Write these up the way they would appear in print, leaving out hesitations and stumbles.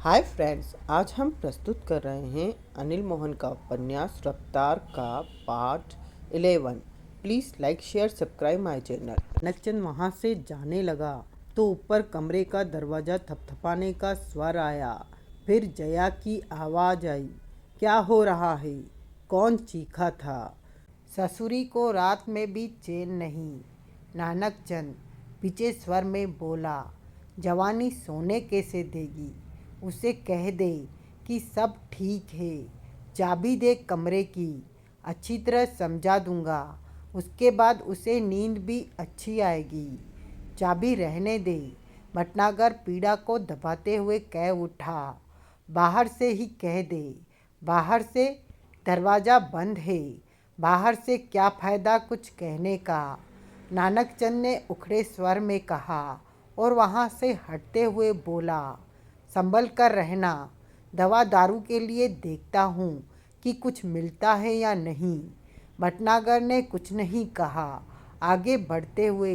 Hi friends, आज हम प्रस्तुत कर रहे हैं अनिल मोहन का उपन्यास रफ्तार का part 11। Please like share subscribe my channel. नक्चन वहाँ से जाने लगा तो ऊपर कमरे का दरवाज़ा थपथपाने का स्वर आया। फिर जया की आवाज़ आई, क्या हो रहा है? कौन चीखा था? ससुरी को रात में भी चैन नहीं, नानकचंद पीछे स्वर में बोला। जवानी सोने कैसे देगी? उसे कह दे कि सब ठीक है। चाबी दे कमरे की, अच्छी तरह समझा दूंगा। उसके बाद उसे नींद भी अच्छी आएगी। चाबी रहने दे। भटनागर पीड़ा को दबाते हुए कह उठा। बाहर से ही कह दे। बाहर से? दरवाज़ा बंद है। बाहर से क्या फ़ायदा कुछ कहने का? नानकचंद ने उखड़े स्वर में कहा और वहाँ से हटते हुए बोला, संभल कर रहना। दवा दारू के लिए देखता हूँ कि कुछ मिलता है या नहीं। भटनागर ने कुछ नहीं कहा। आगे बढ़ते हुए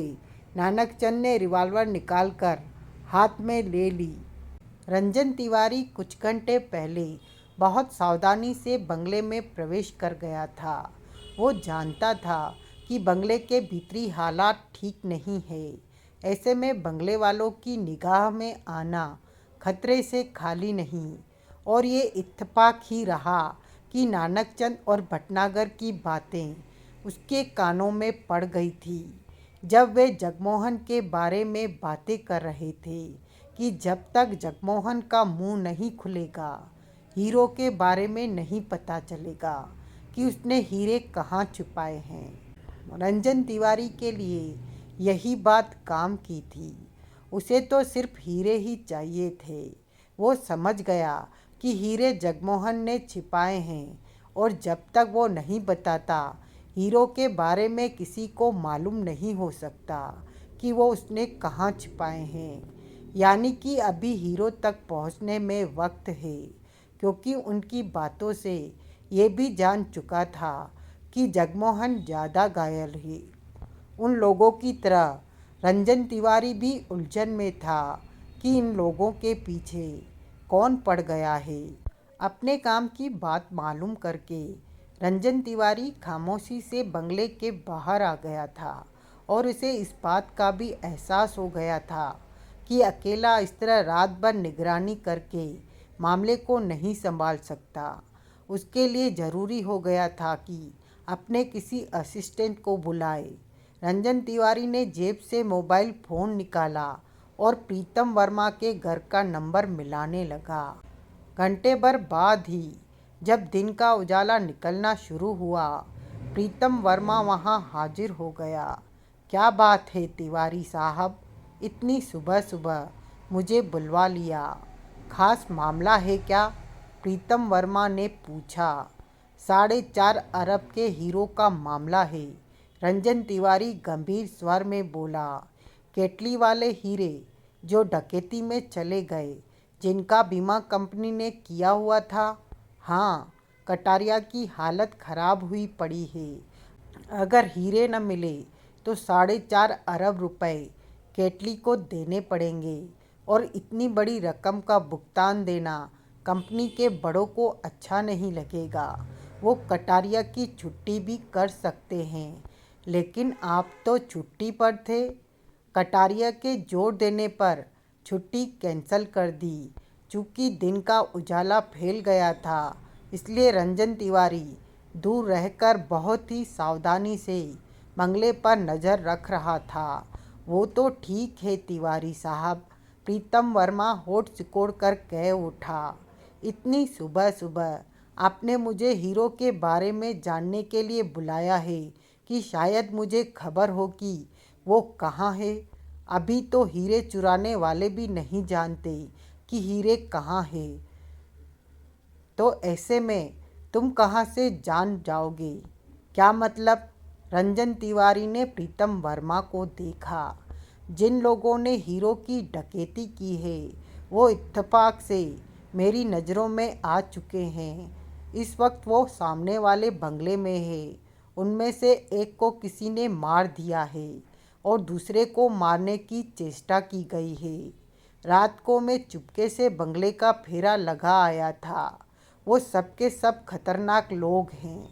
नानकचंद ने रिवॉल्वर निकालकर हाथ में ले ली। रंजन तिवारी कुछ घंटे पहले बहुत सावधानी से बंगले में प्रवेश कर गया था। वो जानता था कि बंगले के भीतरी हालात ठीक नहीं है। ऐसे में बंगले वालों की निगाह में आना खतरे से खाली नहीं। और ये इत्तेफाक ही रहा कि नानकचंद और भटनागर की बातें उसके कानों में पड़ गई थी जब वे जगमोहन के बारे में बातें कर रहे थे कि जब तक जगमोहन का मुंह नहीं खुलेगा, हीरो के बारे में नहीं पता चलेगा कि उसने हीरे कहाँ छुपाए हैं। रंजन तिवारी के लिए यही बात काम की थी। उसे तो सिर्फ हीरे ही चाहिए थे। वो समझ गया कि हीरे जगमोहन ने छिपाए हैं और जब तक वो नहीं बताता, हीरो के बारे में किसी को मालूम नहीं हो सकता कि वो उसने कहाँ छिपाए हैं। यानी कि अभी हीरो तक पहुंचने में वक्त है, क्योंकि उनकी बातों से ये भी जान चुका था कि जगमोहन ज़्यादा घायल है। उन लोगों की तरह रंजन तिवारी भी उलझन में था कि इन लोगों के पीछे कौन पड़ गया है। अपने काम की बात मालूम करके रंजन तिवारी खामोशी से बंगले के बाहर आ गया था और उसे इस बात का भी एहसास हो गया था कि अकेला इस तरह रात भर निगरानी करके मामले को नहीं संभाल सकता। उसके लिए ज़रूरी हो गया था कि अपने किसी असिस्टेंट को बुलाए। रंजन तिवारी ने जेब से मोबाइल फ़ोन निकाला और प्रीतम वर्मा के घर का नंबर मिलाने लगा। घंटे भर बाद ही जब दिन का उजाला निकलना शुरू हुआ, प्रीतम वर्मा वहां हाजिर हो गया। क्या बात है तिवारी साहब, इतनी सुबह सुबह मुझे बुलवा लिया? खास मामला है क्या? प्रीतम वर्मा ने पूछा। 4.5 अरब के हीरो का मामला है, रंजन तिवारी गंभीर स्वर में बोला। केटली वाले हीरे जो डकैती में चले गए, जिनका बीमा कंपनी ने किया हुआ था? हाँ, कटारिया की हालत खराब हुई पड़ी है। अगर हीरे न मिले तो 4.5 अरब रुपए केटली को देने पड़ेंगे और इतनी बड़ी रकम का भुगतान देना कंपनी के बड़ों को अच्छा नहीं लगेगा। वो कटारिया की छुट्टी भी कर सकते हैं, लेकिन आप तो छुट्टी पर थे। कटारिया के जोर देने पर छुट्टी कैंसिल कर दी। चूँकि दिन का उजाला फैल गया था, इसलिए रंजन तिवारी दूर रहकर बहुत ही सावधानी से बंगले पर नज़र रख रहा था। वो तो ठीक है तिवारी साहब, प्रीतम वर्मा होठ सिकोड़ कर कह उठा। इतनी सुबह सुबह आपने मुझे हीरो के बारे में जानने के लिए बुलाया है कि शायद मुझे खबर हो कि वो कहाँ है? अभी तो हीरे चुराने वाले भी नहीं जानते कि हीरे कहाँ है, तो ऐसे में तुम कहाँ से जान जाओगे? क्या मतलब? रंजन तिवारी ने प्रीतम वर्मा को देखा। जिन लोगों ने हीरो की डकैती की है, वो इत्तेफाक से मेरी नज़रों में आ चुके हैं। इस वक्त वो सामने वाले बंगले में है। उनमें से एक को किसी ने मार दिया है और दूसरे को मारने की चेष्टा की गई है। रात को मैं चुपके से बंगले का फेरा लगा आया था। वो सबके सब खतरनाक लोग हैं।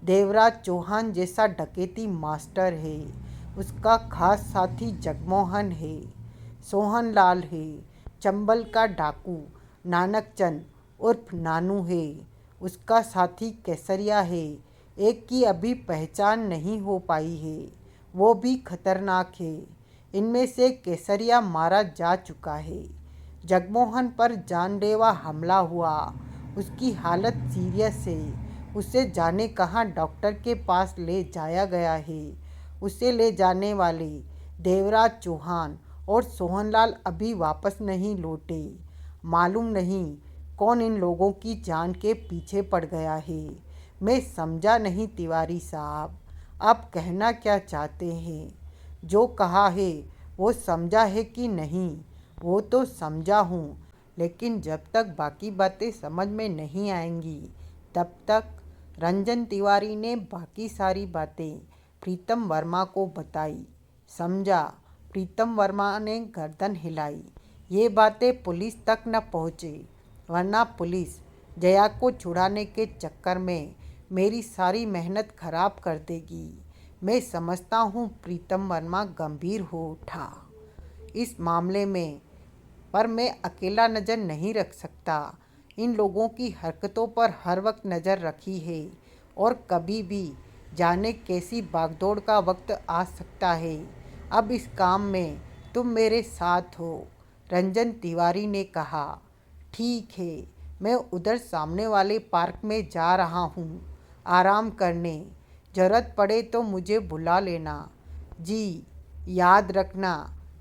देवराज चौहान जैसा डकैती मास्टर है, उसका खास साथी जगमोहन है, सोहन लाल है, चंबल का डाकू नानकचंद उर्फ नानू है, उसका साथी केसरिया है, एक की अभी पहचान नहीं हो पाई है, वो भी खतरनाक है। इनमें से केसरिया मारा जा चुका है। जगमोहन पर जानलेवा हमला हुआ, उसकी हालत सीरियस है, उसे जाने कहाँ डॉक्टर के पास ले जाया गया है। उसे ले जाने वाले देवराज चौहान और सोहनलाल अभी वापस नहीं लौटे। मालूम नहीं कौन इन लोगों की जान के पीछे पड़ गया है। मैं समझा नहीं तिवारी साहब, आप कहना क्या चाहते हैं? जो कहा है वो समझा है कि नहीं? वो तो समझा हूँ, लेकिन जब तक बाकी बातें समझ में नहीं आएंगी तब तक। रंजन तिवारी ने बाकी सारी बातें प्रीतम वर्मा को बताई। समझा? प्रीतम वर्मा ने गर्दन हिलाई। ये बातें पुलिस तक न पहुँचे, वरना पुलिस जया को छुड़ाने के चक्कर में मेरी सारी मेहनत खराब कर देगी। मैं समझता हूँ प्रीतम वर्मा गंभीर हो उठा इस मामले में, पर मैं अकेला नज़र नहीं रख सकता। इन लोगों की हरकतों पर हर वक्त नज़र रखी है, और कभी भी जाने कैसी भागदौड़ का वक्त आ सकता है। अब इस काम में तुम मेरे साथ हो। रंजन तिवारी ने कहा। ठीक है, मैं उधर सामने वाले पार्क में जा रहा हूँ आराम करने। ज़रूरत पड़े तो मुझे बुला लेना। जी, याद रखना,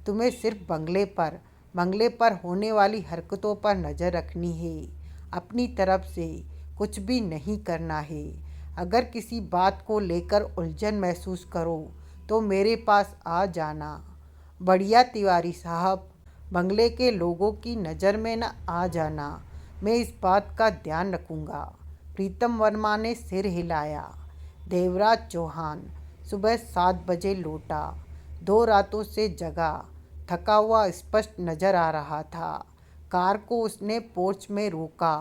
तुम्हें सिर्फ बंगले पर होने वाली हरकतों पर नज़र रखनी है। अपनी तरफ से कुछ भी नहीं करना है। अगर किसी बात को लेकर उलझन महसूस करो तो मेरे पास आ जाना। बढ़िया तिवारी साहब, बंगले के लोगों की नज़र में न आ जाना। मैं इस बात का ध्यान रखूँगा। प्रीतम वर्मा ने सिर हिलाया। देवराज चौहान सुबह 7 बजे लौटा। 2 रातों से जगा, थका हुआ स्पष्ट नजर आ रहा था। कार को उसने पोर्च में रोका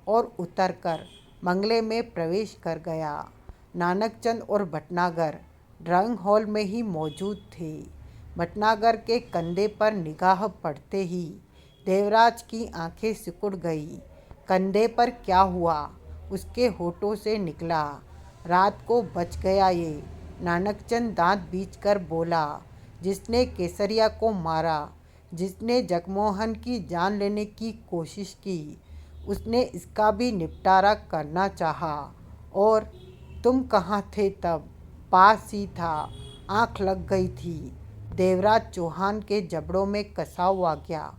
और उतरकर बंगले में प्रवेश कर गया। नानकचंद और भटनागर ड्राइंग हॉल में ही मौजूद थे। भटनागर के कंधे पर निगाह पड़ते ही देवराज की आंखें सिकुड़ गई। कंधे पर क्या हुआ? उसके होठों से निकला। रात को बच गया ये। नानकचंद दांत बींचकर बोला। जिसने केसरिया को मारा, जिसने जगमोहन की जान लेने की कोशिश की, उसने इसका भी निपटारा करना चाहा। और तुम कहाँ थे तब? पास ही था, आँख लग गई थी। देवराज चौहान के जबड़ों में कसा हुआ गया।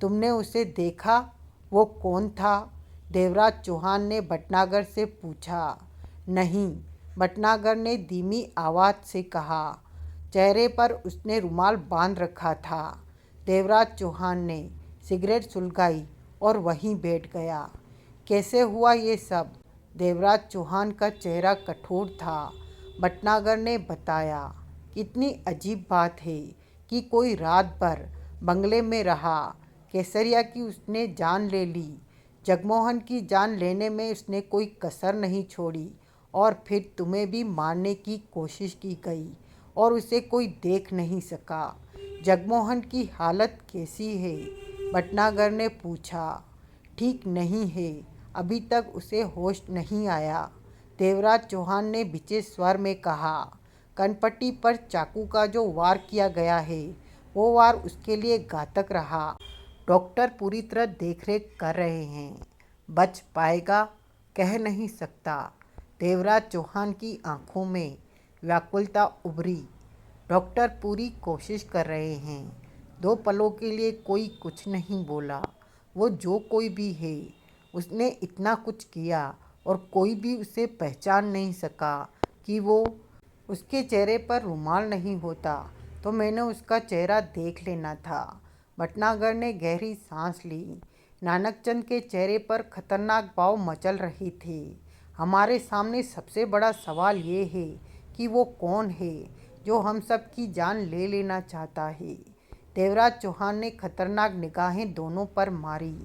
तुमने उसे देखा? वो कौन था? देवराज चौहान ने भटनागर से पूछा। नहीं, भटनागर ने धीमी आवाज़ से कहा। चेहरे पर उसने रुमाल बांध रखा था। देवराज चौहान ने सिगरेट सुलगाई और वहीं बैठ गया। कैसे हुआ ये सब? देवराज चौहान का चेहरा कठोर था। भटनागर ने बताया। कितनी अजीब बात है कि कोई रात भर बंगले में रहा। केसरिया की उसने जान ले ली, जगमोहन की जान लेने में उसने कोई कसर नहीं छोड़ी, और फिर तुम्हें भी मारने की कोशिश की गई और उसे कोई देख नहीं सका। जगमोहन की हालत कैसी है? भटनागर ने पूछा। ठीक नहीं है, अभी तक उसे होश नहीं आया। देवराज चौहान ने भिचे स्वर में कहा। कनपट्टी पर चाकू का जो वार किया गया है, वो वार उसके लिए घातक रहा। डॉक्टर पूरी तरह देखरेख कर रहे हैं। बच पाएगा? कह नहीं सकता। देवराज चौहान की आंखों में व्याकुलता उभरी। डॉक्टर पूरी कोशिश कर रहे हैं। 2 पलों के लिए कोई कुछ नहीं बोला। वो जो कोई भी है, उसने इतना कुछ किया और कोई भी उसे पहचान नहीं सका कि वो। उसके चेहरे पर रुमाल नहीं होता तो मैंने उसका चेहरा देख लेना था। भटनागर ने गहरी सांस ली। नानकचंद के चेहरे पर खतरनाक भाव मचल रहे थे। हमारे सामने सबसे बड़ा सवाल ये है कि वो कौन है जो हम सब की जान ले लेना चाहता है। देवराज चौहान ने खतरनाक निगाहें दोनों पर मारी।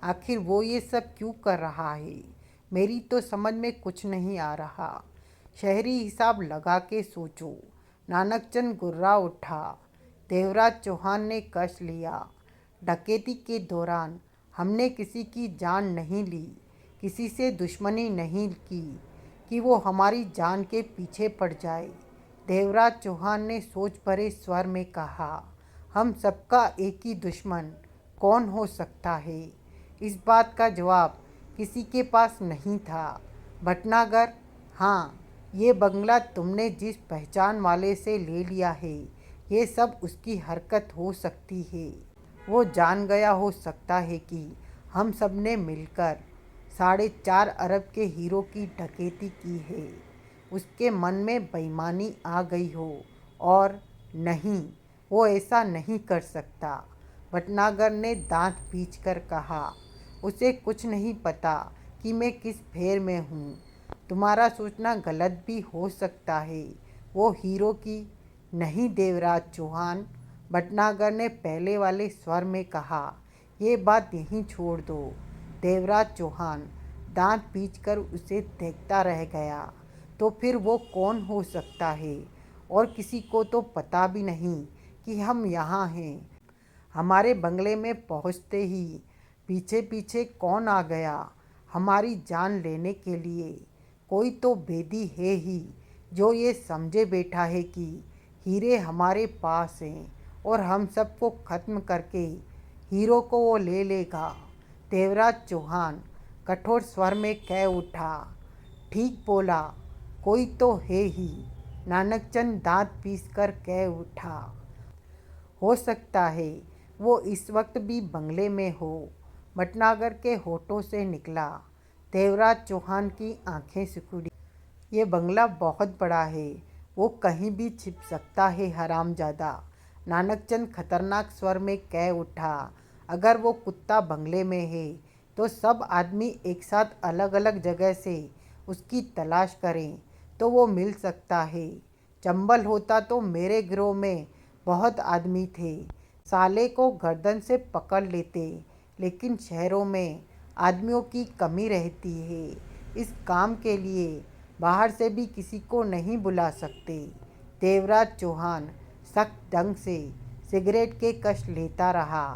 आखिर वो ये सब क्यों कर रहा है? मेरी तो समझ में कुछ नहीं आ रहा। शहरी हिसाब लगा के सोचो। नानकचंद गुर्रा उठा। देवराज चौहान ने कस लिया। डकैती के दौरान हमने किसी की जान नहीं ली, किसी से दुश्मनी नहीं की कि वो हमारी जान के पीछे पड़ जाए। देवराज चौहान ने सोच भरे स्वर में कहा, हम सबका एक ही दुश्मन कौन हो सकता है? इस बात का जवाब किसी के पास नहीं था। भटनागर, हाँ, ये बंगला तुमने जिस पहचान वाले से ले लिया है, ये सब उसकी हरकत हो सकती है। वो जान गया हो सकता है कि हम सब ने मिलकर 4.5 अरब के हीरो की डकैती की है। उसके मन में बेईमानी आ गई हो, और नहीं, वो ऐसा नहीं कर सकता। भटनागर ने दांत पींचकर कहा, उसे कुछ नहीं पता कि मैं किस फेर में हूँ। तुम्हारा सोचना गलत भी हो सकता है। वो हीरो की नहीं देवराज चौहान, भटनागर ने पहले वाले स्वर में कहा, ये बात यहीं छोड़ दो। देवराज चौहान दांत पींचकर उसे देखता रह गया। तो फिर वो कौन हो सकता है? और किसी को तो पता भी नहीं कि हम यहाँ हैं। हमारे बंगले में पहुँचते ही पीछे पीछे कौन आ गया हमारी जान लेने के लिए? कोई तो बेदी है ही जो ये समझे बैठा है कि हीरे हमारे पास हैं और हम सबको ख़त्म करके हीरो को वो ले लेगा। देवराज चौहान कठोर स्वर में कह उठा, ठीक बोला, कोई तो है ही। नानकचंद दांत पीसकर कह उठा, हो सकता है वो इस वक्त भी बंगले में हो। भटनागर के होठों से निकला। देवराज चौहान की आंखें सिकुड़ी। ये बंगला बहुत बड़ा है, वो कहीं भी छिप सकता है हरामजादा। नानकचंद खतरनाक स्वर में कह उठा, अगर वो कुत्ता बंगले में है तो सब आदमी एक साथ अलग अलग जगह से उसकी तलाश करें तो वो मिल सकता है। चंबल होता तो मेरे गिरोह में बहुत आदमी थे, साले को गर्दन से पकड़ लेते, लेकिन शहरों में आदमियों की कमी रहती है। इस काम के लिए बाहर से भी किसी को नहीं बुला सकते। देवराज चौहान सख्त ढंग से सिगरेट के कश लेता रहा।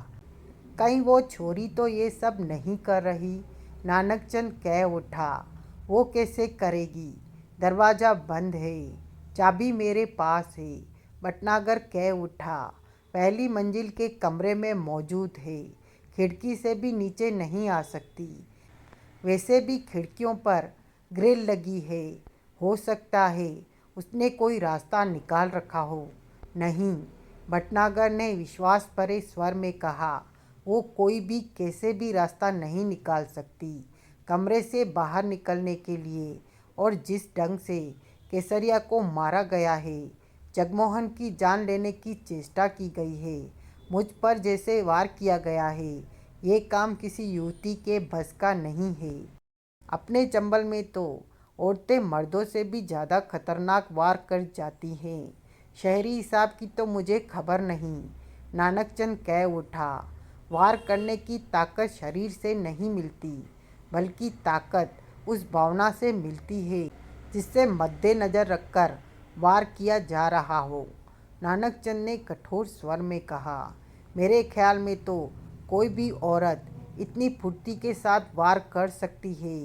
कहीं वो छोरी तो ये सब नहीं कर रही? नानकचंद कह उठा, वो कैसे करेगी? दरवाज़ा बंद है, चाबी मेरे पास है। भटनागर कह उठा, पहली मंजिल के कमरे में मौजूद है, खिड़की से भी नीचे नहीं आ सकती। वैसे भी खिड़कियों पर ग्रिल लगी है, हो सकता है उसने कोई रास्ता निकाल रखा हो। नहीं, भटनागर ने विश्वास भरे स्वर में कहा, वो कोई भी कैसे भी रास्ता नहीं निकाल सकती। कमरे से बाहर निकलने के लिए और जिस ढंग से केसरिया को मारा गया है, जगमोहन की जान लेने की चेष्टा की गई है, मुझ पर जैसे वार किया गया है, ये काम किसी युवती के बस का नहीं है। अपने चंबल में तो औरतें मर्दों से भी ज़्यादा खतरनाक वार कर जाती हैं। शहरी हिसाब की तो मुझे खबर नहीं। नानकचंद कह उठा, वार करने की ताकत शरीर से नहीं मिलती, बल्कि ताकत उस भावना से मिलती है जिससे मद्देनज़र रखकर वार किया जा रहा हो। नानकचंद ने कठोर स्वर में कहा, मेरे ख्याल में तो कोई भी औरत इतनी फुर्ती के साथ वार कर सकती है,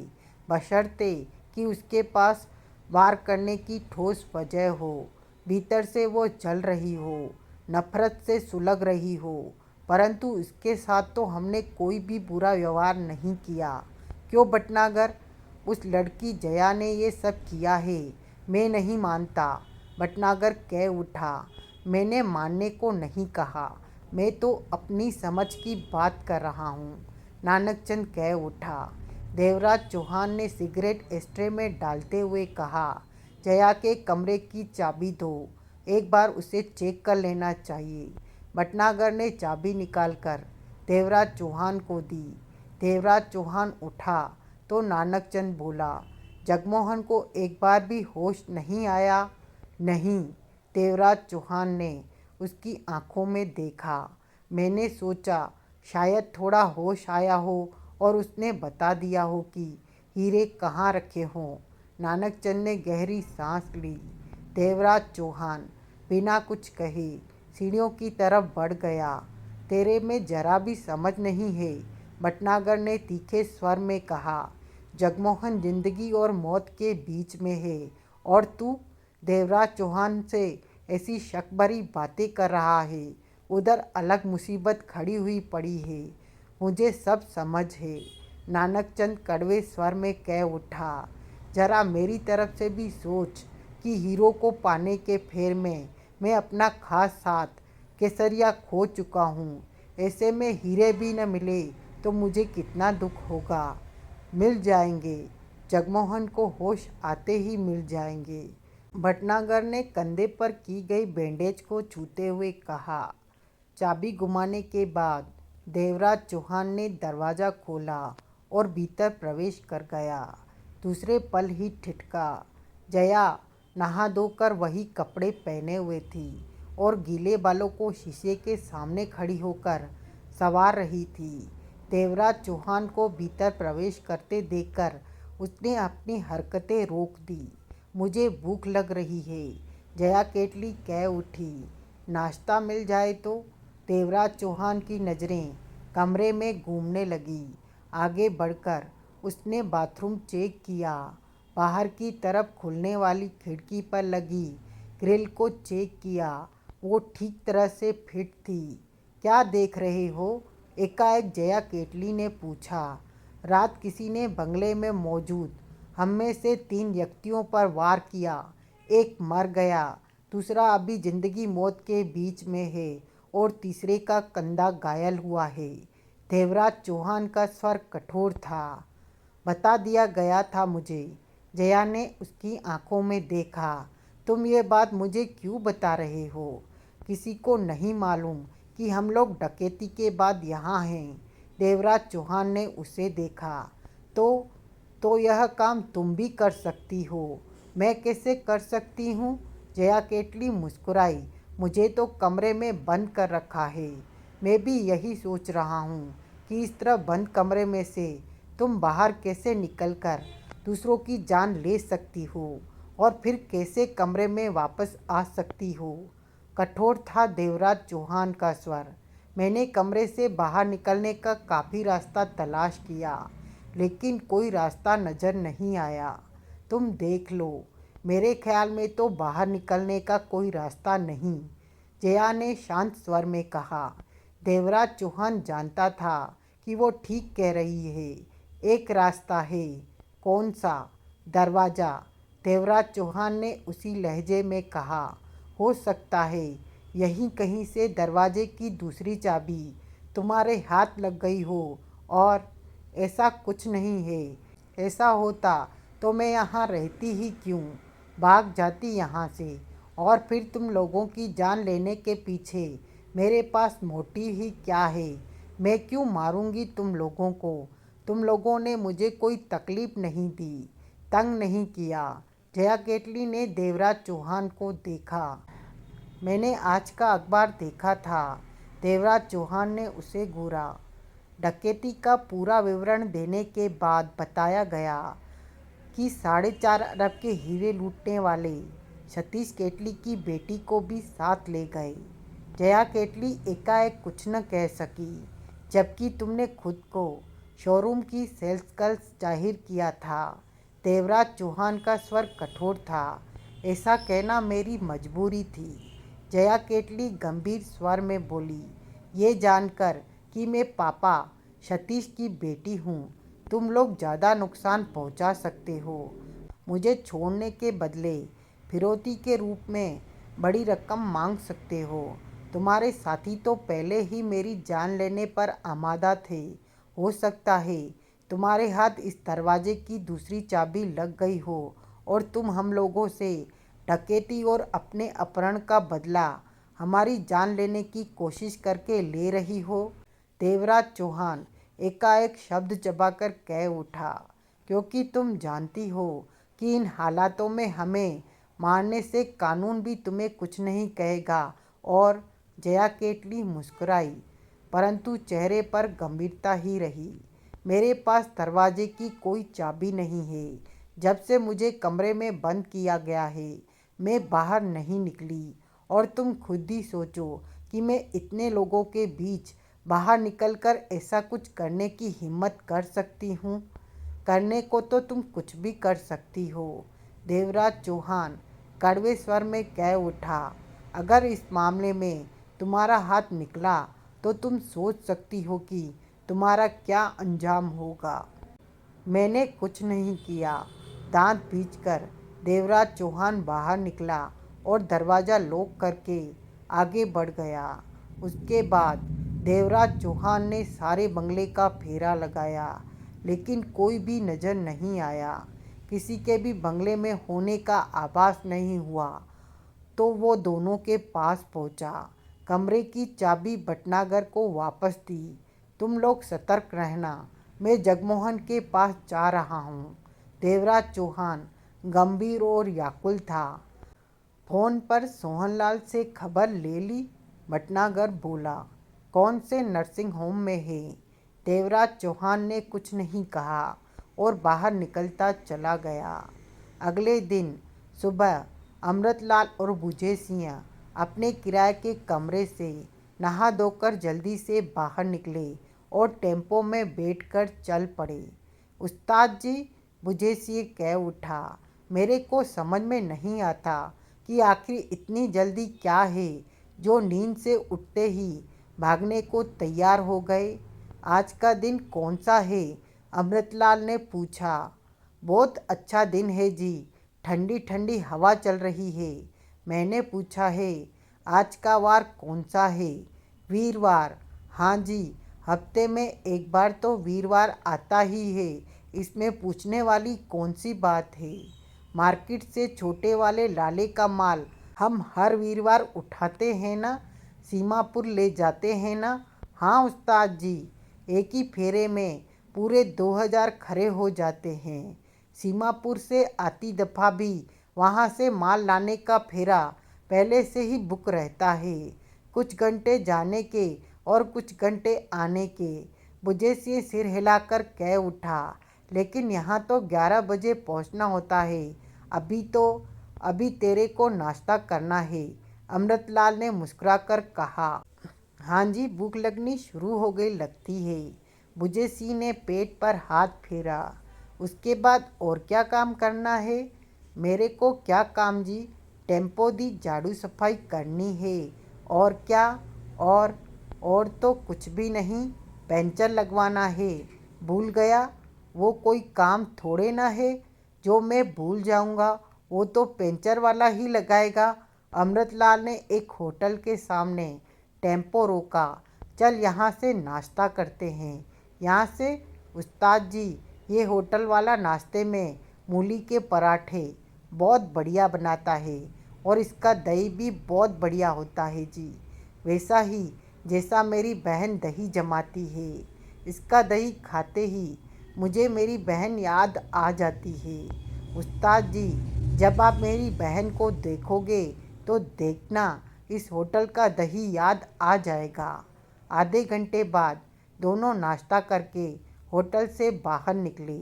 बशर्ते कि उसके पास वार करने की ठोस वजह हो, भीतर से वो जल रही हो, नफरत से सुलग रही हो। परंतु इसके साथ तो हमने कोई भी बुरा व्यवहार नहीं किया। क्यों भटनागर? उस लड़की जया ने ये सब किया है। मैं नहीं मानता। भटनागर कह उठा, मैंने मानने को नहीं कहा, मैं तो अपनी समझ की बात कर रहा हूँ। नानकचंद कह उठा। देवराज चौहान ने सिगरेट एस्ट्रे में डालते हुए कहा, जया के कमरे की चाबी दो, एक बार उसे चेक कर लेना चाहिए। भटनागर ने चाबी निकालकर देवराज चौहान को दी। देवराज चौहान उठा तो नानकचंद बोला, जगमोहन को एक बार भी होश नहीं आया? नहीं, देवराज चौहान ने उसकी आंखों में देखा। मैंने सोचा शायद थोड़ा होश आया हो और उसने बता दिया हो कि हीरे कहाँ रखे हों। नानकचंद ने गहरी सांस ली। देवराज चौहान बिना कुछ कहे सीढ़ियों की तरफ बढ़ गया। तेरे में जरा भी समझ नहीं है, भटनागर ने तीखे स्वर में कहा। जगमोहन जिंदगी और मौत के बीच में है और तू देवराज चौहान से ऐसी शक भरी बातें कर रहा है। उधर अलग मुसीबत खड़ी हुई पड़ी है। मुझे सब समझ है। नानकचंद कड़वे स्वर में कह उठा। जरा मेरी तरफ से भी सोच कि हीरो को पाने के फेर में मैं अपना खास साथ केसरिया खो चुका हूँ। ऐसे में हीरे भी न मिले तो मुझे कितना दुख होगा। मिल जाएंगे, जगमोहन को होश आते ही मिल जाएंगे। भटनागर ने कंधे पर की गई बैंडेज को छूते हुए कहा। चाबी घुमाने के बाद देवराज चौहान ने दरवाज़ा खोला और भीतर प्रवेश कर गया। दूसरे पल ही ठिठका। जया नहा धोकर वही कपड़े पहने हुए थी और गीले बालों को शीशे के सामने खड़ी होकर संवार रही थी। देवराज चौहान को भीतर प्रवेश करते देखकर उसने अपनी हरकतें रोक दी। मुझे भूख लग रही है, जया केटली कह उठी। नाश्ता मिल जाए तो। देवराज चौहान की नज़रें कमरे में घूमने लगी। आगे बढ़कर उसने बाथरूम चेक किया। बाहर की तरफ खुलने वाली खिड़की पर लगी ग्रिल को चेक किया। वो ठीक तरह से फिट थी। क्या देख रहे हो? एकाएक जया केटली ने पूछा। रात किसी ने बंगले में मौजूद हम में से 3 व्यक्तियों पर वार किया। एक मर गया, दूसरा अभी जिंदगी मौत के बीच में है और तीसरे का कंधा घायल हुआ है। देवराज चौहान का स्वर कठोर था। बता दिया गया था मुझे। जया ने उसकी आंखों में देखा। तुम ये बात मुझे क्यों बता रहे हो? किसी को नहीं मालूम कि हम लोग डकैती के बाद यहाँ हैं। देवराज चौहान ने उसे देखा। तो यह काम तुम भी कर सकती हो। मैं कैसे कर सकती हूँ? जया केटली मुस्कुराई। मुझे तो कमरे में बंद कर रखा है। मैं भी यही सोच रहा हूँ कि इस तरह बंद कमरे में से तुम बाहर कैसे निकलकर दूसरों की जान ले सकती हो और फिर कैसे कमरे में वापस आ सकती हो। कठोर था देवराज चौहान का स्वर। मैंने कमरे से बाहर निकलने का काफ़ी रास्ता तलाश किया, लेकिन कोई रास्ता नज़र नहीं आया। तुम देख लो। मेरे ख्याल में तो बाहर निकलने का कोई रास्ता नहीं, जया ने शांत स्वर में कहा। देवराज चौहान जानता था कि वो ठीक कह रही है। एक रास्ता है। कौन सा? दरवाज़ा। देवराज चौहान ने उसी लहजे में कहा। हो सकता है यहीं कहीं से दरवाजे की दूसरी चाबी तुम्हारे हाथ लग गई हो और ऐसा कुछ नहीं है। ऐसा होता तो मैं यहाँ रहती ही क्यों? भाग जाती यहाँ से और फिर तुम लोगों की जान लेने के पीछे मेरे पास मोटिव ही क्या है? मैं क्यों मारूंगी तुम लोगों को? तुम लोगों ने मुझे कोई तकलीफ नहीं दी, तंग नहीं किया। जया केटली ने देवराज चौहान को देखा। मैंने आज का अखबार देखा था। देवराज चौहान ने उसे घूरा। डकैती का पूरा विवरण देने के बाद बताया गया कि 4.5 अरब के हीरे लूटने वाले सतीश केटली की बेटी को भी साथ ले गए। जया केटली एकाएक कुछ न कह सकी, जबकि तुमने खुद को शोरूम की सेल्स गर्ल जाहिर किया था। देवराज चौहान का स्वर कठोर था। ऐसा कहना मेरी मजबूरी थी। जया केटली गंभीर स्वर में बोली। ये जानकर कि मैं पापा सतीश की बेटी हूँ, तुम लोग ज़्यादा नुकसान पहुँचा सकते हो। मुझे छोड़ने के बदले फिरौती के रूप में बड़ी रकम मांग सकते हो। तुम्हारे साथी तो पहले ही मेरी जान लेने पर आमादा थे। हो सकता है तुम्हारे हाथ इस दरवाजे की दूसरी चाबी लग गई हो और तुम हम लोगों से डकैती और अपने अपहरण का बदला हमारी जान लेने की कोशिश करके ले रही हो। देवराज चौहान एकाएक शब्द चबाकर कह उठा। क्योंकि तुम जानती हो कि इन हालातों में हमें मारने से कानून भी तुम्हें कुछ नहीं कहेगा और जया केटली मुस्कुराई, परंतु चेहरे पर गंभीरता ही रही। मेरे पास दरवाजे की कोई चाबी नहीं है। जब से मुझे कमरे में बंद किया गया है, मैं बाहर नहीं निकली। और तुम खुद ही सोचो कि मैं इतने लोगों के बीच बाहर निकलकर ऐसा कुछ करने की हिम्मत कर सकती हूँ? करने को तो तुम कुछ भी कर सकती हो। देवराज चौहान कड़वे स्वर में कह उठा, अगर इस मामले में तुम्हारा हाथ निकला तो तुम सोच सकती हो कि तुम्हारा क्या अंजाम होगा। मैंने कुछ नहीं किया। दांत भींचकर देवराज चौहान बाहर निकला और दरवाज़ा लॉक करके आगे बढ़ गया। उसके बाद देवराज चौहान ने सारे बंगले का फेरा लगाया, लेकिन कोई भी नज़र नहीं आया। किसी के भी बंगले में होने का आभास नहीं हुआ। तो वो दोनों के पास पहुंचा। कमरे की चाबी भटनागर को वापस दी। तुम लोग सतर्क रहना, मैं जगमोहन के पास जा रहा हूँ। देवराज चौहान गंभीर और व्याकुल था। फोन पर सोहनलाल से खबर ले ली? भटनागर बोला। कौन से नर्सिंग होम में है? देवराज चौहान ने कुछ नहीं कहा और बाहर निकलता चला गया। अगले दिन सुबह अमृतलाल और बुझे सिंह अपने किराए के कमरे से नहा धोकर जल्दी से बाहर निकले और टेम्पो में बैठकर चल पड़े। उस्ताद जी, बुझे सिंह कह उठा, मेरे को समझ में नहीं आता कि आखिर इतनी जल्दी क्या है जो नींद से उठते ही भागने को तैयार हो गए। आज का दिन कौन सा है? अमृतलाल ने पूछा। बहुत अच्छा दिन है जी, ठंडी ठंडी हवा चल रही है। मैंने पूछा है, आज का वार कौन सा है? वीरवार। हाँ जी, हफ्ते में एक बार तो वीरवार आता ही है, इसमें पूछने वाली कौन सी बात है। मार्केट से छोटे वाले लाले का माल हम हर वीरवार उठाते हैं ना, सीमापुर ले जाते हैं ना। हाँ उस्ताद जी, एक ही फेरे में पूरे 2000 खरे हो जाते हैं। सीमापुर से आती दफ़ा भी वहाँ से माल लाने का फेरा पहले से ही बुक रहता है, कुछ घंटे जाने के और कुछ घंटे आने के। बुझे से सिर हिलाकर कह उठा, लेकिन यहाँ तो 11 बजे पहुँचना होता है। अभी तेरे को नाश्ता करना है। अमृतलाल ने मुस्कुराकर कहा। हाँ जी, भूख लगनी शुरू हो गई लगती है। बुझे सिंह ने पेट पर हाथ फेरा। उसके बाद और क्या काम करना है? मेरे को क्या काम जी, टेम्पो दी झाड़ू सफाई करनी है। और क्या? और तो कुछ भी नहीं, पंचर लगवाना है। भूल गया? वो कोई काम थोड़े ना है जो मैं भूल जाऊंगा, वो तो पंचर वाला ही लगाएगा। अमृतलाल ने एक होटल के सामने टेम्पो रोका। चल यहाँ से नाश्ता करते हैं। यहाँ से? उस्ताद जी, ये होटल वाला नाश्ते में मूली के पराठे बहुत बढ़िया बनाता है और इसका दही भी बहुत बढ़िया होता है जी, वैसा ही जैसा मेरी बहन दही जमाती है। इसका दही खाते ही मुझे मेरी बहन याद आ जाती है। उस्ताद जी, जब आप मेरी बहन को देखोगे तो देखना, इस होटल का दही याद आ जाएगा। आधे घंटे बाद दोनों नाश्ता करके होटल से बाहर निकले।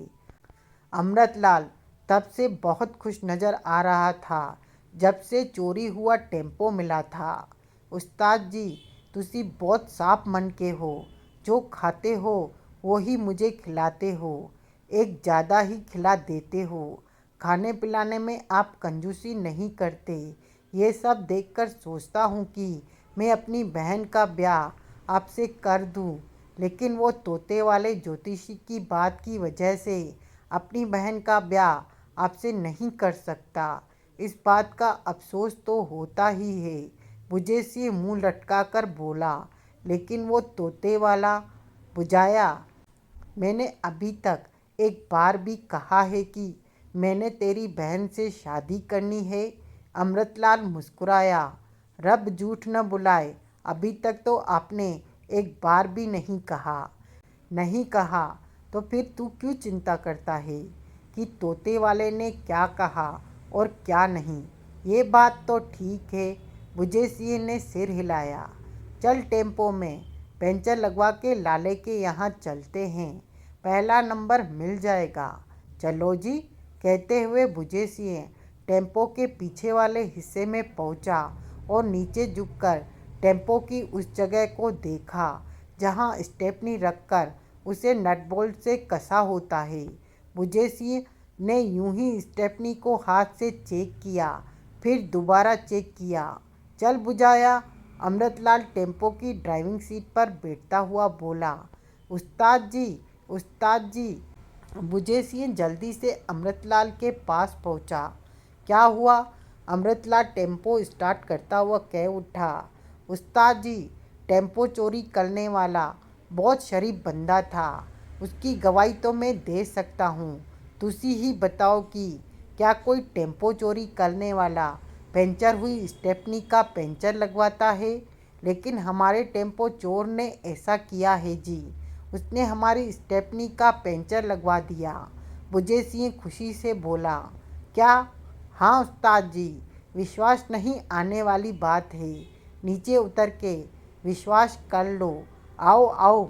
अमृतलाल तब से बहुत खुश नज़र आ रहा था जब से चोरी हुआ टेम्पो मिला था। उस्ताद जी, तुसी बहुत साफ मन के हो, जो खाते हो वो ही मुझे खिलाते हो, एक ज़्यादा ही खिला देते हो। खाने पिलाने में आप कंजूसी नहीं करते। ये सब देखकर सोचता हूँ कि मैं अपनी बहन का ब्याह आपसे कर दूँ, लेकिन वो तोते वाले ज्योतिषी की बात की वजह से अपनी बहन का ब्याह आपसे नहीं कर सकता। इस बात का अफसोस तो होता ही है। बुझे से मुँह लटका कर बोला, लेकिन वो तोते वाला बुझाया, मैंने अभी तक एक बार भी कहा है कि मैंने तेरी बहन से शादी करनी है? अमृतलाल मुस्कुराया। रब झूठ न बुलाए, अभी तक तो आपने एक बार भी नहीं कहा। नहीं कहा तो फिर तू क्यों चिंता करता है कि तोते वाले ने क्या कहा और क्या नहीं? ये बात तो ठीक है। बुझे सिंह ने सिर हिलाया। चल टेम्पो में पंचर लगवा के लाले के यहाँ चलते हैं, पहला नंबर मिल जाएगा। चलो जी, कहते हुए बुझे सिंह टेम्पो के पीछे वाले हिस्से में पहुंचा और नीचे झुककर टेम्पो की उस जगह को देखा जहां स्टेपनी रखकर उसे नट बोल्ट से कसा होता है। बुझे सिंह ने यूं ही स्टेपनी को हाथ से चेक किया, फिर दोबारा चेक किया। चल बुझाया, अमृतलाल टेम्पो की ड्राइविंग सीट पर बैठता हुआ बोला। उस्ताद जी, उस्ताद जी। बुझे सिंह जल्दी से अमृतलाल के पास पहुंचा। क्या हुआ? अमृतलाल टेम्पो स्टार्ट करता हुआ कह उठा। उस्ताद जी, टेम्पो चोरी करने वाला बहुत शरीफ बंदा था, उसकी गवाही तो मैं दे सकता हूँ। तुसी ही बताओ कि क्या कोई टेम्पो चोरी करने वाला पंचर हुई स्टेपनी का पंचर लगवाता है? लेकिन हमारे टेम्पो चोर ने ऐसा किया है जी, उसने हमारी स्टेपनी का पंचर लगवा दिया। बुझे सिंह खुशी से बोला। क्या? हाँ उस्ताद जी, विश्वास नहीं आने वाली बात है, नीचे उतर के विश्वास कर लो। आओ आओ।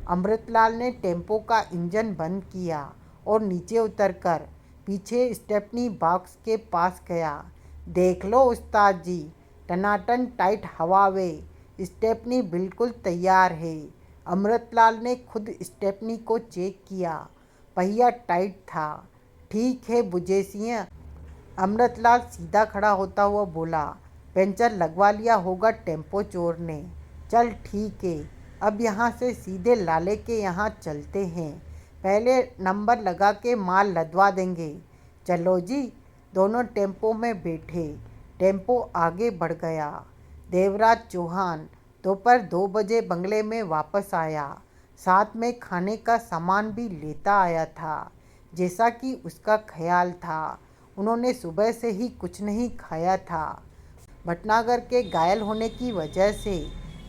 अमृतलाल ने टेम्पो का इंजन बंद किया और नीचे उतरकर पीछे स्टेपनी बॉक्स के पास गया। देख लो उस्ताद जी, टनाटन टाइट हवा में स्टेपनी बिल्कुल तैयार है। अमृतलाल ने खुद स्टेपनी को चेक किया, पहिया टाइट था। ठीक है बुझे सिंह। अमृतलाल सीधा खड़ा होता हुआ बोला। पंचर लगवा लिया होगा टेम्पो चोर ने। चल ठीक है, अब यहाँ से सीधे लाले के यहाँ चलते हैं, पहले नंबर लगा के माल लदवा देंगे। चलो जी। दोनों टेम्पो में बैठे, टेम्पो आगे बढ़ गया। देवराज चौहान दोपहर 2 बजे बंगले में वापस आया, साथ में खाने का सामान भी लेता आया था। जैसा कि उसका ख्याल था, उन्होंने सुबह से ही कुछ नहीं खाया था। भटनागर के घायल होने की वजह से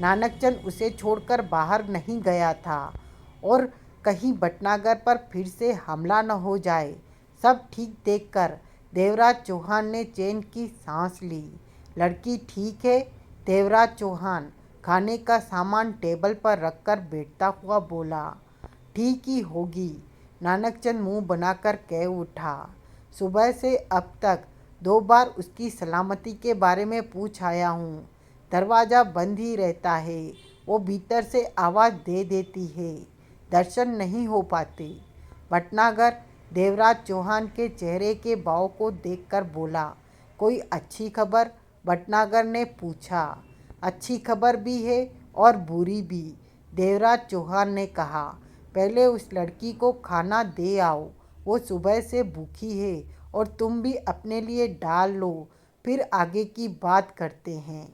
नानकचंद उसे छोड़कर बाहर नहीं गया था और कहीं भटनागर पर फिर से हमला न हो जाए। सब ठीक देखकर देवराज चौहान ने चैन की सांस ली। लड़की ठीक है? देवराज चौहान खाने का सामान टेबल पर रखकर बैठता हुआ बोला। ठीक ही होगी, नानकचंद मुंह बनाकर कह उठा। सुबह से अब तक 2 बार उसकी सलामती के बारे में पूछ आया हूँ, दरवाज़ा बंद ही रहता है, वो भीतर से आवाज़ दे देती है, दर्शन नहीं हो पाते। भटनागर देवराज चौहान के चेहरे के भाव को देखकर बोला। कोई अच्छी खबर? भटनागर ने पूछा। अच्छी खबर भी है और बुरी भी, देवराज चौहान ने कहा। पहले उस लड़की को खाना दे आओ, वो सुबह से भूखी है, और तुम भी अपने लिए डाल लो, फिर आगे की बात करते हैं।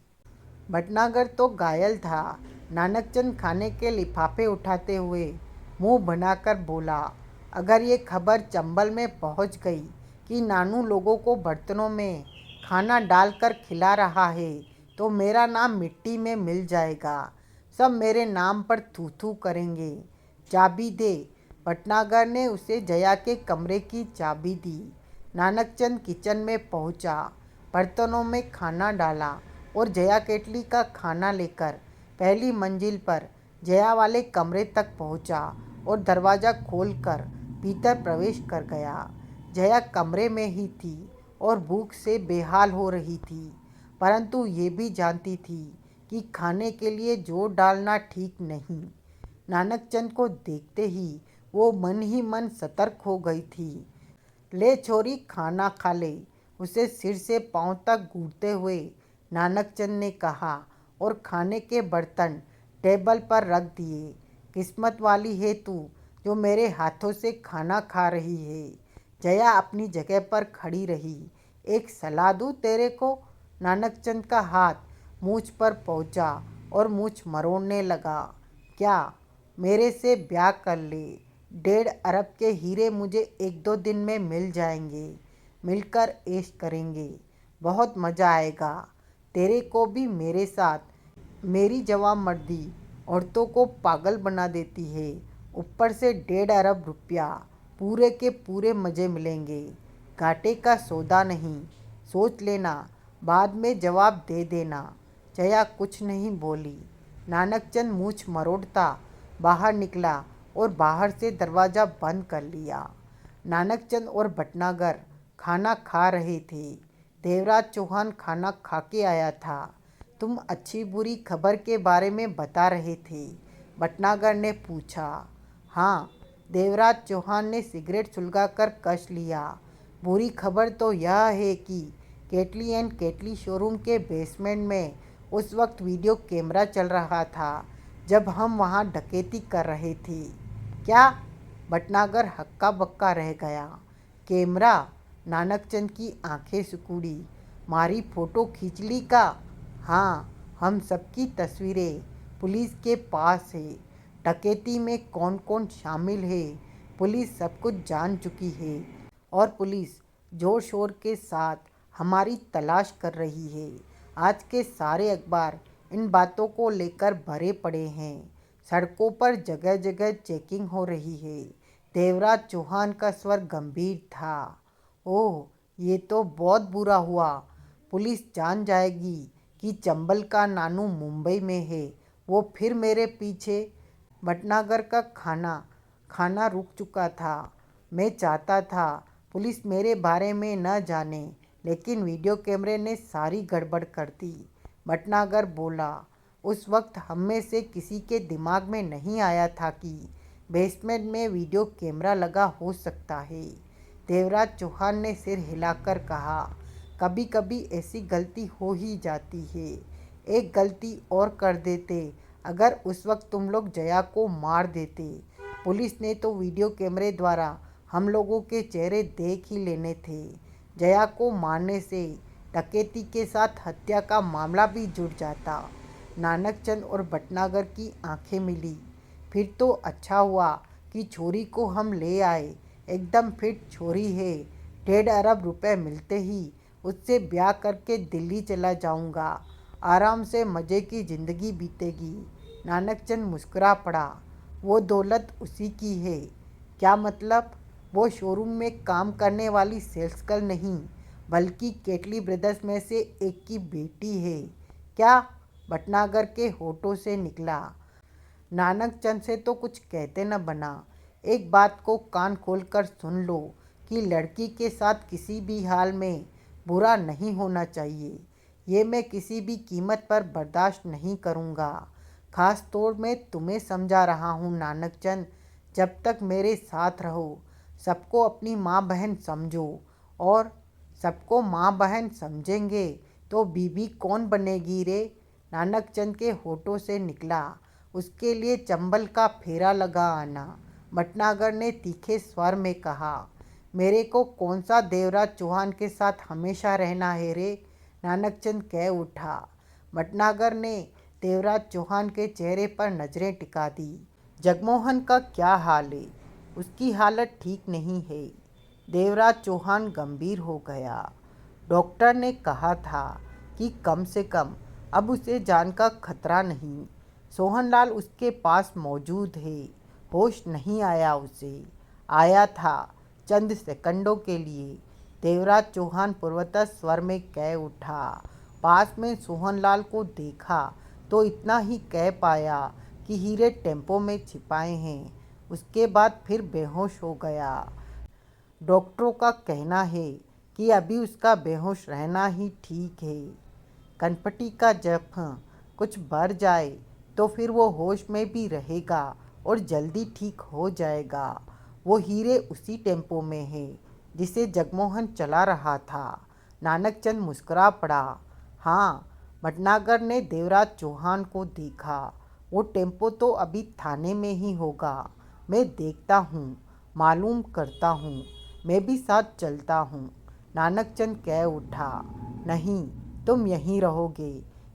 भटनागर तो घायल था। नानकचंद खाने के लिफाफे उठाते हुए मुंह बनाकर बोला। अगर ये खबर चंबल में पहुंच गई कि नानू लोगों को बर्तनों में खाना डालकर खिला रहा है, तो मेरा नाम मिट्टी में मिल जाएगा। सब मेरे नाम पर थू थू करेंगे। चाबी दे। भटनागर ने उसे जया के कमरे की चाबी दी। नानकचंद किचन में पहुंचा, बर्तनों में खाना डाला और जया केटली का खाना लेकर पहली मंजिल पर जया वाले कमरे तक पहुंचा और दरवाज़ा खोलकर भीतर प्रवेश कर गया। जया कमरे में ही थी और भूख से बेहाल हो रही थी, परंतु ये भी जानती थी कि खाने के लिए जोर डालना ठीक नहीं। नानकचंद को देखते ही वो मन ही मन सतर्क हो गई थी। ले छोरी, खाना खा ले, उसे सिर से पांव तक घूरते हुए नानकचंद ने कहा और खाने के बर्तन टेबल पर रख दिए। किस्मत वाली है तू जो मेरे हाथों से खाना खा रही है। जया अपनी जगह पर खड़ी रही। एक सलाह दूँ तेरे को? नानकचंद का हाथ मूछ पर पहुंचा और मूछ मरोड़ने लगा। क्या? मेरे से ब्याह कर ले। 1.5 अरब के हीरे मुझे 1-2 दिन में मिल जाएंगे, मिलकर ऐश करेंगे, बहुत मज़ा आएगा तेरे को भी मेरे साथ। मेरी जवान मर्दी औरतों को पागल बना देती है, ऊपर से 1.5 अरब रुपया, पूरे के पूरे मज़े मिलेंगे। घाटे का सौदा नहीं, सोच लेना, बाद में जवाब दे देना। जया कुछ नहीं बोली। नानकचंद मूछ मरोड़ता बाहर निकला और बाहर से दरवाज़ा बंद कर लिया। नानकचंद और भटनागर खाना खा रहे थे। देवराज चौहान खाना खा के आया था। तुम अच्छी बुरी खबर के बारे में बता रहे थे, भटनागर ने पूछा। हाँ, देवराज चौहान ने सिगरेट सुलगाकर कश लिया। बुरी खबर तो यह है कि केटली एंड केटली शोरूम के बेसमेंट में उस वक्त वीडियो कैमरा चल रहा था जब हम वहां डकैती कर रहे थे। क्या? भटनागर हक्का बक्का रह गया। कैमरा? नानकचंद की आंखें सिकुड़ी। मारी फोटो खींच ली का? हाँ, हम सबकी तस्वीरें पुलिस के पास है। डकैती में कौन कौन शामिल है पुलिस सब कुछ जान चुकी है और पुलिस जोर शोर के साथ हमारी तलाश कर रही है। आज के सारे अखबार इन बातों को लेकर भरे पड़े हैं। सड़कों पर जगह जगह चेकिंग हो रही है। देवराज चौहान का स्वर गंभीर था। ओह, ये तो बहुत बुरा हुआ। पुलिस जान जाएगी कि चंबल का नानू मुंबई में है। वो फिर मेरे पीछे। भटनागर का खाना रुक चुका था। मैं चाहता था पुलिस मेरे बारे में न जाने, लेकिन वीडियो कैमरे ने सारी गड़बड़ कर दी। भटनागर बोला। उस वक्त हम में से किसी के दिमाग में नहीं आया था कि बेसमेंट में वीडियो कैमरा लगा हो सकता है। देवराज चौहान ने सिर हिलाकर कहा, कभी कभी ऐसी गलती हो ही जाती है। एक गलती और कर देते, अगर उस वक्त तुम लोग जया को मार देते। पुलिस ने तो वीडियो कैमरे द्वारा हम लोगों के चेहरे देख ही लेने थे। जया को मारने से डकैती के साथ हत्या का मामला भी जुड़ जाता। नानकचंद और भटनागर की आंखें मिली। फिर तो अच्छा हुआ कि छोरी को हम ले आए। एकदम फिट छोरी है। 1.5 अरब रुपए मिलते ही उससे ब्याह करके दिल्ली चला जाऊंगा। आराम से मज़े की ज़िंदगी बीतेगी। नानकचंद मुस्कुरा पड़ा। वो दौलत उसी की है। क्या मतलब? वो शोरूम में काम करने वाली सेल्स गर्ल नहीं, बल्कि केटली ब्रदर्स में से एक की बेटी है। क्या? भटनागर के होठों से निकला। नानकचंद से तो कुछ कहते न बना। एक बात को कान खोलकर सुन लो कि लड़की के साथ किसी भी हाल में बुरा नहीं होना चाहिए। ये मैं किसी भी कीमत पर बर्दाश्त नहीं करूँगा। खास तौर मैं तुम्हें समझा रहा हूँ नानकचंद। जब तक मेरे साथ रहो, सबको अपनी माँ बहन समझो, और सबको माँ बहन समझेंगे तो बीबी कौन बनेगी रे? नानकचंद के होठों से निकला। उसके लिए चंबल का फेरा लगा आना। भटनागर ने तीखे स्वर में कहा। मेरे को कौन सा देवराज चौहान के साथ हमेशा रहना है रे? नानकचंद कह उठा। भटनागर ने देवराज चौहान के चेहरे पर नजरें टिका दी। जगमोहन का क्या हाल है? उसकी हालत ठीक नहीं है। देवराज चौहान गंभीर हो गया। डॉक्टर ने कहा था कि कम से कम अब उसे जान का खतरा नहीं। सोहनलाल उसके पास मौजूद है। होश नहीं आया उसे। आया था चंद सेकंडों के लिए। देवराज चौहान पूर्वतः स्वर में कह उठा। पास में सोहनलाल को देखा तो इतना ही कह पाया कि हीरे टेम्पो में छिपाए हैं। उसके बाद फिर बेहोश हो गया। डॉक्टरों का कहना है कि अभी उसका बेहोश रहना ही ठीक है। कनपटी का जख्म कुछ बढ़ जाए तो फिर वो होश में भी रहेगा और जल्दी ठीक हो जाएगा। वो हीरे उसी टेम्पो में है जिसे जगमोहन चला रहा था। नानकचंद मुस्कुरा पड़ा। हाँ, भटनागर ने देवराज चौहान को देखा। वो टेम्पो तो अभी थाने में ही होगा। मैं देखता हूँ, मालूम करता हूँ। मैं भी साथ चलता हूँ। नानकचंद कह उठा। नहीं, तुम यहीं रहोगे।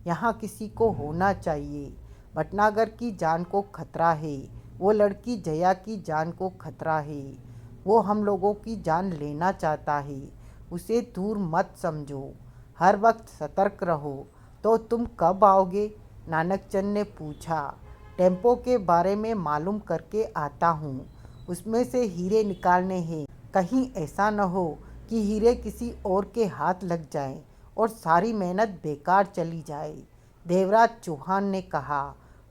यहाँ किसी को होना चाहिए। भटनागर की जान को खतरा है। वो लड़की जया की जान को खतरा है। वो हम लोगों की जान लेना चाहता है। उसे दूर मत समझो। हर वक्त सतर्क रहो। तो तुम कब आओगे? नानकचंद ने पूछा। टेम्पो के बारे में मालूम करके आता हूँ। उसमें से हीरे निकालने हैं। कहीं ऐसा न हो कि हीरे किसी और के हाथ लग जाएं और सारी मेहनत बेकार चली जाए। देवराज चौहान ने कहा।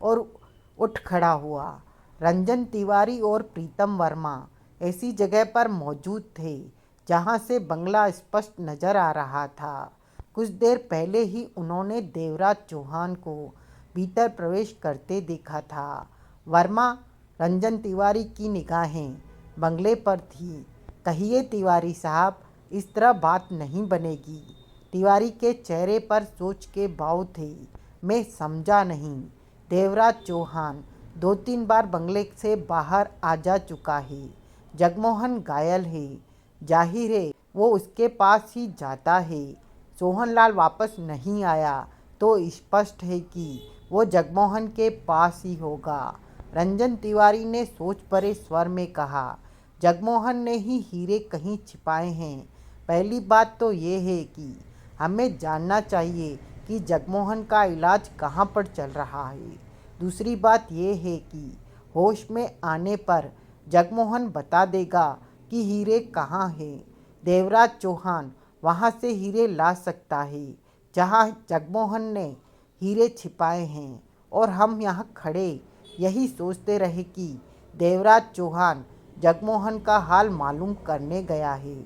और उठ खड़ा हुआ। रंजन तिवारी और प्रीतम वर्मा ऐसी जगह पर मौजूद थे जहां से बंगला स्पष्ट नजर आ रहा था। कुछ देर पहले ही उन्होंने देवराज चौहान को भीतर प्रवेश करते देखा था। वर्मा, रंजन तिवारी की निगाहें बंगले पर थी। कहिए तिवारी साहब, इस तरह बात नहीं बनेगी। तिवारी के चेहरे पर सोच के भाव थे। मैं समझा नहीं। देवराज चौहान 2-3 बार बंगले से बाहर आ जा चुका है। जगमोहन घायल है। जाहिर है वो उसके पास ही जाता है। सोहनलाल वापस नहीं आया तो स्पष्ट है कि वो जगमोहन के पास ही होगा। रंजन तिवारी ने सोच भरे स्वर में कहा, जगमोहन ने ही हीरे कहीं छिपाए हैं। पहली बात तो ये है कि हमें जानना चाहिए कि जगमोहन का इलाज कहाँ पर चल रहा है। दूसरी बात यह है कि होश में आने पर जगमोहन बता देगा कि हीरे कहाँ हैं। देवराज चौहान वहाँ से हीरे ला सकता है जहाँ जगमोहन ने हीरे छिपाए हैं, और हम यहाँ खड़े यही सोचते रहे कि देवराज चौहान जगमोहन का हाल मालूम करने गया है।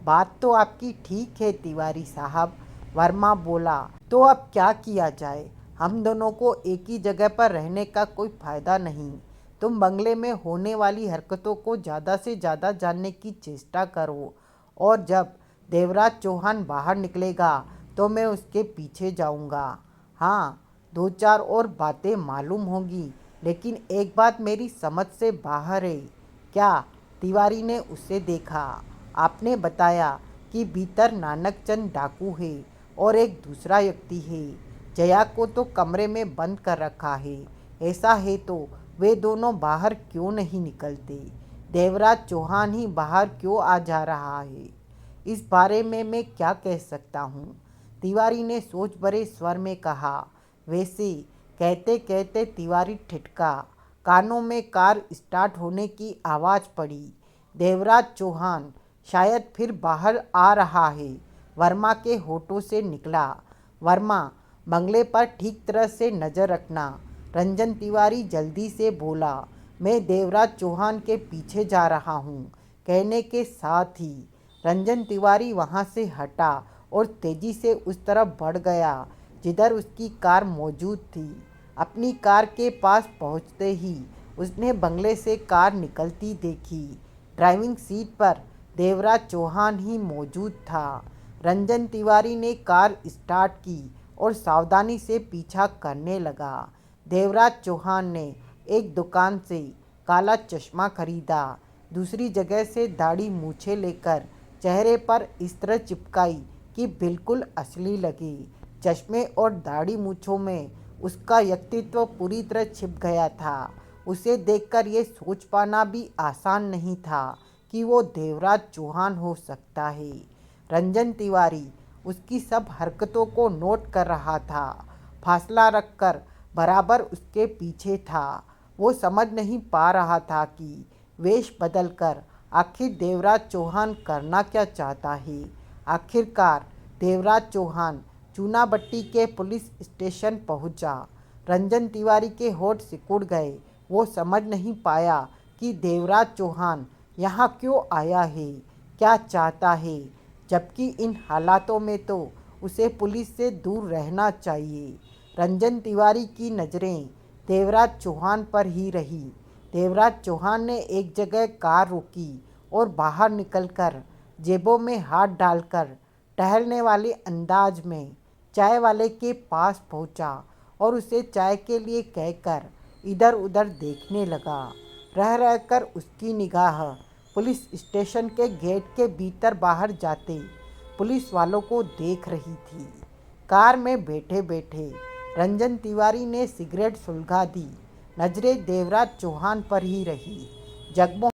बात तो आपकी ठीक है तिवारी साहब, वर्मा बोला। तो अब क्या किया जाए? हम दोनों को एक ही जगह पर रहने का कोई फायदा नहीं। तुम बंगले में होने वाली हरकतों को ज़्यादा से ज़्यादा जानने की चेष्टा करो, और जब देवराज चौहान बाहर निकलेगा तो मैं उसके पीछे जाऊंगा। हाँ, 2-4 और बातें मालूम होंगी, लेकिन एक बात मेरी समझ से बाहर है। क्या? तिवारी ने उसे देखा। आपने बताया कि भीतर नानकचंद डाकू है और एक दूसरा व्यक्ति है। जया को तो कमरे में बंद कर रखा है। ऐसा है तो वे दोनों बाहर क्यों नहीं निकलते? देवराज चौहान ही बाहर क्यों आ जा रहा है? इस बारे में मैं क्या कह सकता हूँ? तिवारी ने सोच भरे स्वर में कहा। वैसे कहते कहते तिवारी ठिठका। कानों में कार स्टार्ट होने की आवाज़ पड़ी। देवराज चौहान शायद फिर बाहर आ रहा है, वर्मा के होठों से निकला। वर्मा, बंगले पर ठीक तरह से नज़र रखना। रंजन तिवारी जल्दी से बोला। मैं देवराज चौहान के पीछे जा रहा हूँ। कहने के साथ ही रंजन तिवारी वहाँ से हटा और तेजी से उस तरफ बढ़ गया जिधर उसकी कार मौजूद थी। अपनी कार के पास पहुँचते ही उसने बंगले से कार निकलती देखी। ड्राइविंग सीट पर देवराज चौहान ही मौजूद था। रंजन तिवारी ने कार स्टार्ट की और सावधानी से पीछा करने लगा। देवराज चौहान ने एक दुकान से काला चश्मा खरीदा। दूसरी जगह से दाढ़ी मूछें लेकर चेहरे पर इस तरह चिपकाई कि बिल्कुल असली लगी। चश्मे और दाढ़ी मूछों में उसका व्यक्तित्व पूरी तरह छिप गया था। उसे देखकर ये सोच पाना भी आसान नहीं था कि वो देवराज चौहान हो सकता है। रंजन तिवारी उसकी सब हरकतों को नोट कर रहा था, फासला रखकर बराबर उसके पीछे था। वो समझ नहीं पा रहा था कि वेश बदलकर आखिर देवराज चौहान करना क्या चाहता है। आखिरकार देवराज चौहान चूनाभट्टी के पुलिस स्टेशन पहुंचा। रंजन तिवारी के होठ सिकुड़ गए। वो समझ नहीं पाया कि देवराज चौहान यहाँ क्यों आया है, क्या चाहता है, जबकि इन हालातों में तो उसे पुलिस से दूर रहना चाहिए। रंजन तिवारी की नज़रें देवराज चौहान पर ही रही। देवराज चौहान ने एक जगह कार रोकी और बाहर निकलकर जेबों में हाथ डालकर टहलने वाले अंदाज में चाय वाले के पास पहुंचा और उसे चाय के लिए कहकर इधर उधर देखने लगा। रह रहकर उसकी निगाह पुलिस स्टेशन के गेट के भीतर बाहर जाते पुलिस वालों को देख रही थी। कार में बैठे बैठे रंजन तिवारी ने सिगरेट सुलगा दी। नजरें देवराज चौहान पर ही रही। जगमोहन